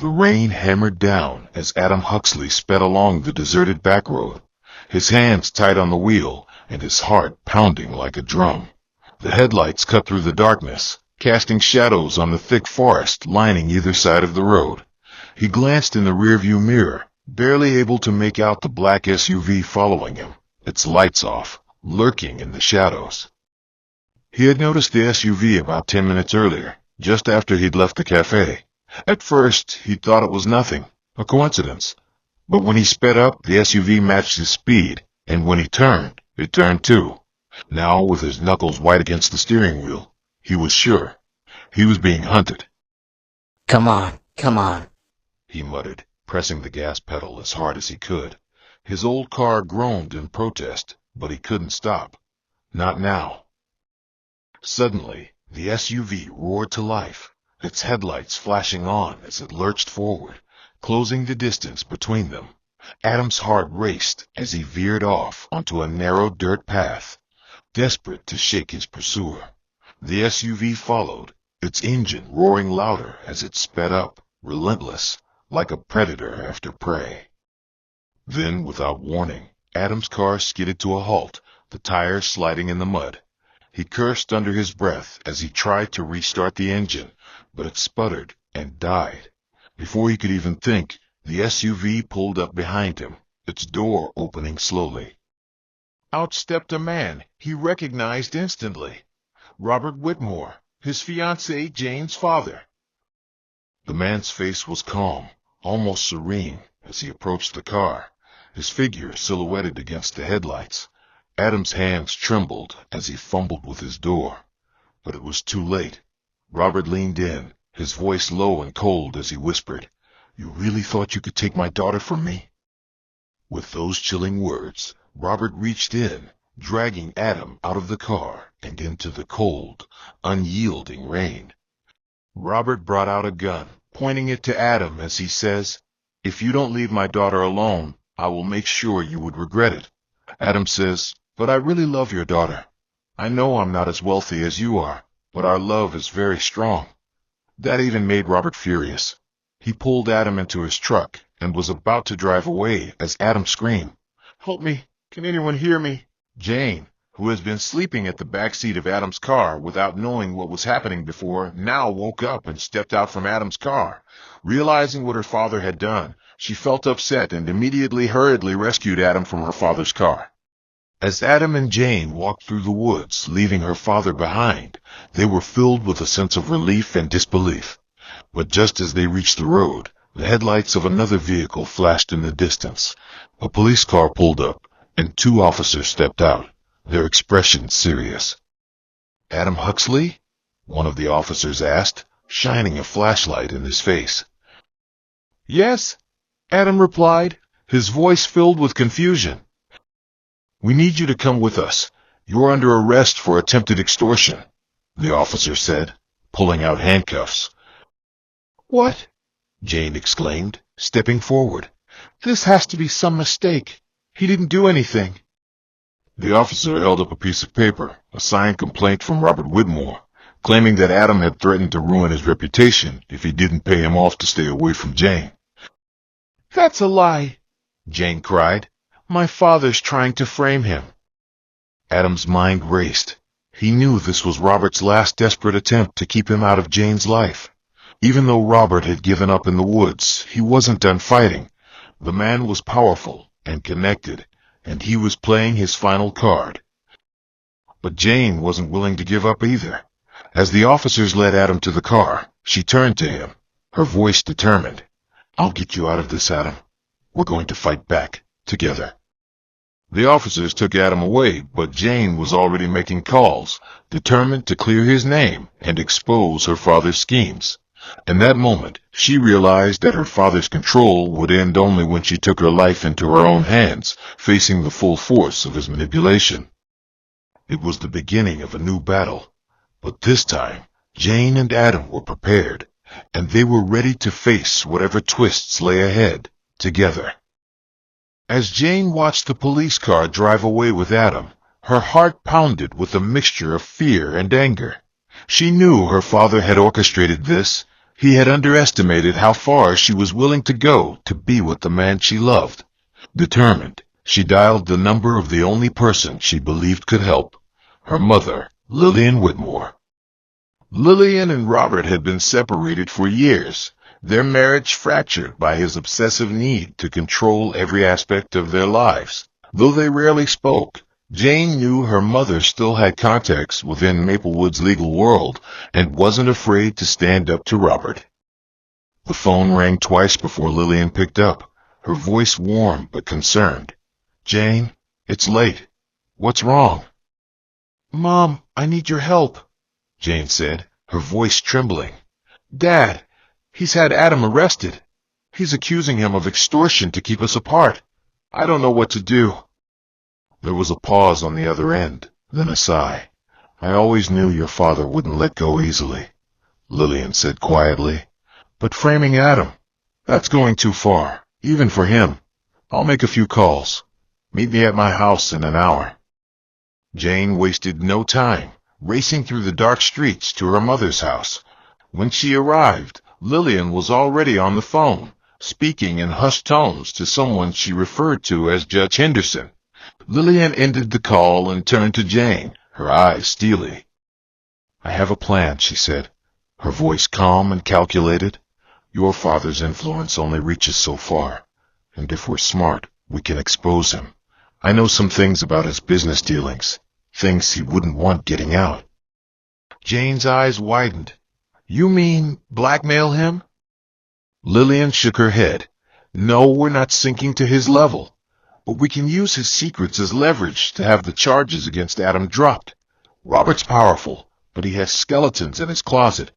The rain hammered down as Adam Huxley sped along the deserted back road, his hands tight on the wheel and his heart pounding like a drum. The headlights cut through the darkness, casting shadows on the thick forest lining either side of the road. He glanced in the rearview mirror, barely able to make out the black SUV following him, its lights off, lurking in the shadows. He had noticed the SUV about 10 minutes earlier, just after he'd left the cafe. At first, he thought it was nothing, a coincidence. But when he sped up, the SUV matched his speed, and when he turned, it turned too. Now, with his knuckles white against the steering wheel, he was sure. He was being hunted. Come on, he muttered, pressing the gas pedal as hard as he could. His old car groaned in protest, but he couldn't stop. Not now. Suddenly, the SUV roared to life, its headlights flashing on as it lurched forward, closing the distance between them. Adam's heart raced as he veered off onto a narrow dirt path, desperate to shake his pursuer. The SUV followed, its engine roaring louder as it sped up, relentless, like a predator after prey. Then, without warning, Adam's car skidded to a halt, the tires sliding in the mud. He cursed under his breath as he tried to restart the engine, but it sputtered and died. Before he could even think, the SUV pulled up behind him, its door opening slowly. Out stepped a man he recognized instantly. Robert Whitmore, his fiancée Jane's father. The man's face was calm, almost serene, as he approached the car, his figure silhouetted against the headlights. Adam's hands trembled as he fumbled with his door. But it was too late. Robert leaned in, his voice low and cold as he whispered, "You really thought you could take my daughter from me?" With those chilling words, Robert reached in, dragging Adam out of the car and into the cold, unyielding rain. Robert brought out a gun, pointing it to Adam as he says, "If you don't leave my daughter alone, I will make sure you would regret it." Adam says, "But I really love your daughter. I know I'm not as wealthy as you are, but our love is very strong." That even made Robert furious. He pulled Adam into his truck and was about to drive away as Adam screamed, "Help me! Can anyone hear me?" Jane, who has been sleeping at the back seat of Adam's car without knowing what was happening before, now woke up and stepped out from Adam's car. Realizing what her father had done, she felt upset and immediately hurriedly rescued Adam from her father's car. As Adam and Jane walked through the woods, leaving her father behind, they were filled with a sense of relief and disbelief. But just as they reached the road, the headlights of another vehicle flashed in the distance. A police car pulled up, and 2 officers stepped out, their expressions serious. "Adam Huxley?" one of the officers asked, shining a flashlight in his face. "Yes," Adam replied, his voice filled with confusion. "We need you to come with us. You're under arrest for attempted extortion," the officer said, pulling out handcuffs. "What?" Jane exclaimed, stepping forward. "This has to be some mistake. He didn't do anything." The officer held up a piece of paper, a signed complaint from Robert Whitmore, claiming that Adam had threatened to ruin his reputation if he didn't pay him off to stay away from Jane. "That's a lie," Jane cried. "My father's trying to frame him." Adam's mind raced. He knew this was Robert's last desperate attempt to keep him out of Jane's life. Even though Robert had given up in the woods, he wasn't done fighting. The man was powerful and connected, and he was playing his final card. But Jane wasn't willing to give up either. As the officers led Adam to the car, she turned to him, her voice determined. "I'll get you out of this, Adam. We're going to fight back, together." The officers took Adam away, but Jane was already making calls, determined to clear his name and expose her father's schemes. In that moment, she realized that her father's control would end only when she took her life into her own hands, facing the full force of his manipulation. It was the beginning of a new battle, but this time, Jane and Adam were prepared, and they were ready to face whatever twists lay ahead, together. As Jane watched the police car drive away with Adam, her heart pounded with a mixture of fear and anger. She knew her father had orchestrated this, He had underestimated how far she was willing to go to be with the man she loved. Determined, she dialed the number of the only person she believed could help, her mother, Jane Whitmore. Lillian and Robert had been separated for years, their marriage fractured by his obsessive need to control every aspect of their lives. Though they rarely spoke, Jane knew her mother still had contacts within Maplewood's legal world and wasn't afraid to stand up to Robert. The phone rang twice before Lillian picked up, her voice warm but concerned. "Jane, it's late. What's wrong?" "Mom, I need your help," Jane said, her voice trembling. "Dad, he's had Adam arrested. He's accusing him of extortion to keep us apart. I don't know what to do." There was a pause on the other end, then a sigh. "I always knew your father wouldn't let go easily," Lillian said quietly. "But framing Adam, that's going too far, even for him. I'll make a few calls. Meet me at my house in an hour." Jane wasted no time, racing through the dark streets to her mother's house. When she arrived, Lillian was already on the phone, speaking in hushed tones to someone she referred to as Judge Henderson. Lillian ended the call and turned to Jane, her eyes steely. "I have a plan," she said, her voice calm and calculated. "Your father's influence only reaches so far, and if we're smart, we can expose him. I know some things about his business dealings, things he wouldn't want getting out." Jane's eyes widened. "You mean blackmail him?" Lillian shook her head. "No, we're not sinking to his level. But we can use his secrets as leverage to have the charges against Adam dropped. Robert's powerful, but he has skeletons in his closet.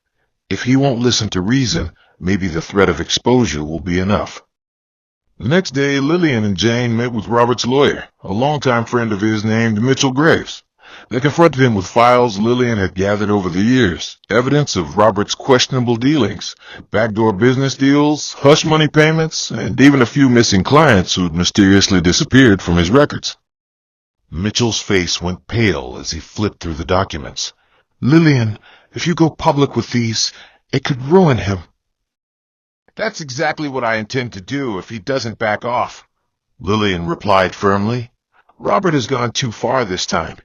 If he won't listen to reason, maybe the threat of exposure will be enough." The next day, Lillian and Jane met with Robert's lawyer, a longtime friend of his named Mitchell Graves. They confronted him with files Lillian had gathered over the years, evidence of Robert's questionable dealings, backdoor business deals, hush money payments, and even a few missing clients who'd mysteriously disappeared from his records. Mitchell's face went pale as he flipped through the documents. "Lillian, if you go public with these, it could ruin him." "That's exactly what I intend to do if he doesn't back off," Lillian replied firmly. "Robert has gone too far this time.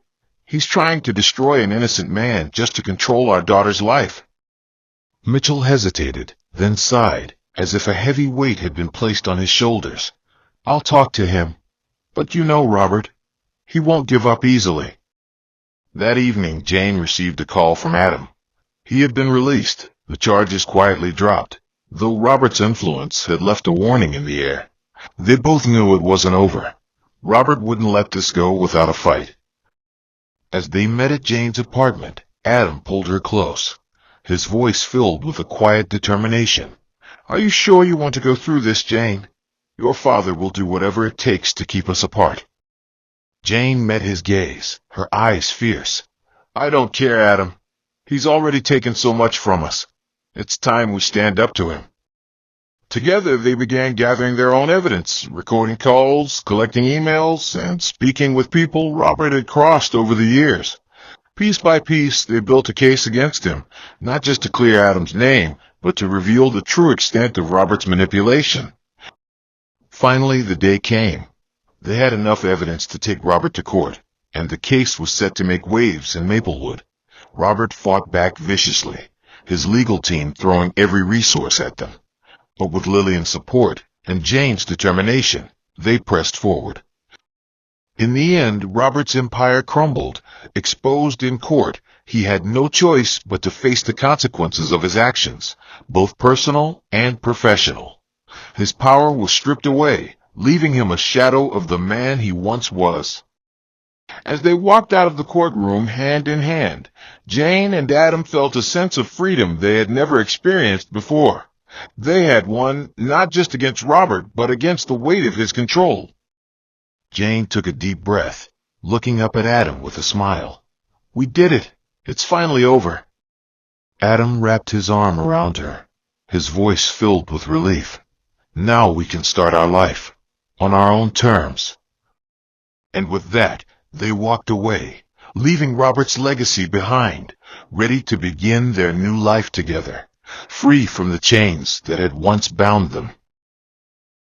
He's trying to destroy an innocent man just to control our daughter's life." Mitchell hesitated, then sighed, as if a heavy weight had been placed on his shoulders. "I'll talk to him. But you know Robert. He won't give up easily." That evening, Jane received a call from Adam. He had been released, the charges quietly dropped, though Robert's influence had left a warning in the air. They both knew it wasn't over. Robert wouldn't let this go without a fight. As they met at Jane's apartment, Adam pulled her close, his voice filled with a quiet determination. "Are you sure you want to go through this, Jane? Your father will do whatever it takes to keep us apart." Jane met his gaze, her eyes fierce. "I don't care, Adam. He's already taken so much from us. It's time we stand up to him." Together, they began gathering their own evidence, recording calls, collecting emails, and speaking with people Robert had crossed over the years. Piece by piece, they built a case against him, not just to clear Adam's name, but to reveal the true extent of Robert's manipulation. Finally, the day came. They had enough evidence to take Robert to court, and the case was set to make waves in Maplewood. Robert fought back viciously, his legal team throwing every resource at them. But with Lillian's support and Jane's determination, they pressed forward. In the end, Robert's empire crumbled. Exposed in court, he had no choice but to face the consequences of his actions, both personal and professional. His power was stripped away, leaving him a shadow of the man he once was. As they walked out of the courtroom hand in hand, Jane and Adam felt a sense of freedom they had never experienced before. They had won not just against Robert, but against the weight of his control. Jane took a deep breath, looking up at Adam with a smile. "We did it. It's finally over." Adam wrapped his arm around her, his voice filled with relief. "Now we can start our life, on our own terms." And with that, they walked away, leaving Robert's legacy behind, ready to begin their new life together. free from the chains that had once bound them.